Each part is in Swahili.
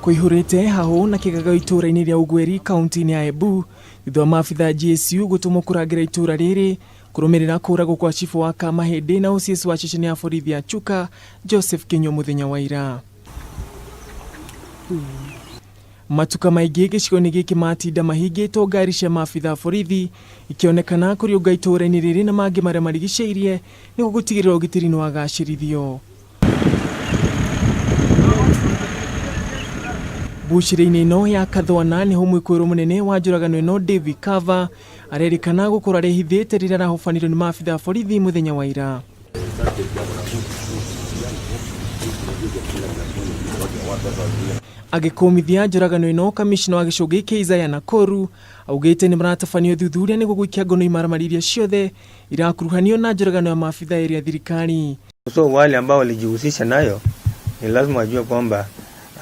Kuihurite haho na kigaga ituura-ini ria Ugweri kaunti-ini ya Embu thutha wa maabitha GSU gutumwo kuragira itura riri kurumirira kuragwo kwa chifu wa Kamaindi na OCS wa ceceni ya borithi ya Chuka Joseph Kinyo muthenya wa ira. Matuka maingĩ gĩcigo-inĩ gĩkĩ matinda mahingĩtwo ngari cia maabitha borithi ikionekana kũriũnga itura-ini rĩrĩ na mangĩ marĩa marigicĩirie nĩguo gũtigĩrĩra ũgitĩri nĩ wagacĩrithio. Bucĩrĩ-inĩ ĩno ya Kathwana nĩho mwĩkũĩrwo mũnene wa njũragano ĩno David Kava arerĩkana gũkorwo arehithĩte rĩrĩa arahobanĩrio nĩ maabitha borithi mũthenya wa ira. Agĩkũmithia njũragano ĩno kamishina wa gĩcũa gĩkĩ Isaiah Nakoru augĩte nĩ maratabanio thuthuria nĩguo gũikia ngono imaramari iria ciothe irakuruhanio na njũragano ya maabitha ĩrĩa ya thirikari. So wale ambao walijihusisha nayo ni lazima wajue kwamba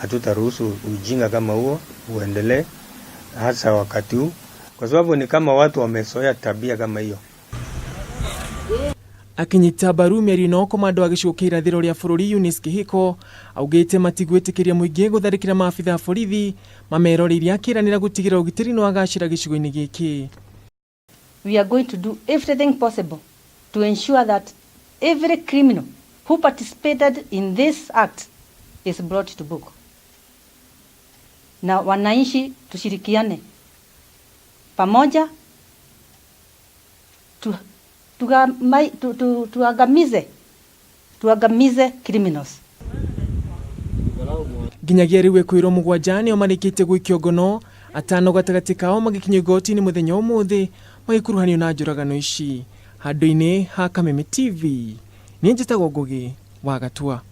hatutaruhusu ujinga kama huo uendelee hasa wakati huu, kwa sababu ni kama watu wamezoea tabia kama hiyo. Akinyita mbaru mĩario ĩno komando wa gĩcigo kĩa irathĩro rĩa bũrũri Eunice Kĩhĩko augĩte matigwĩtĩkĩria mũingĩ gũtharĩkĩra maabitha borithi mameroreirie akĩranĩra gũtigĩrĩra ũgitĩri nĩ wagacĩra gĩcigo-inĩ gĩkĩ. We are going to do everything possible to ensure that every criminal who participated in this act is brought to book. Na wananchi tushirikiane pamoja tuangamize criminals. Nginyagia rĩu Ekuirwo Mugwanja nĩo marĩkĩtie guikio ngono atano gatagati kao magakinyio igoti-ini mũthenya ũmũthĩ magikuruhanio na njũragano ici. Handũ-inĩ ha Kameme TV nĩ njĩtagwo Ngugi wa Gatua.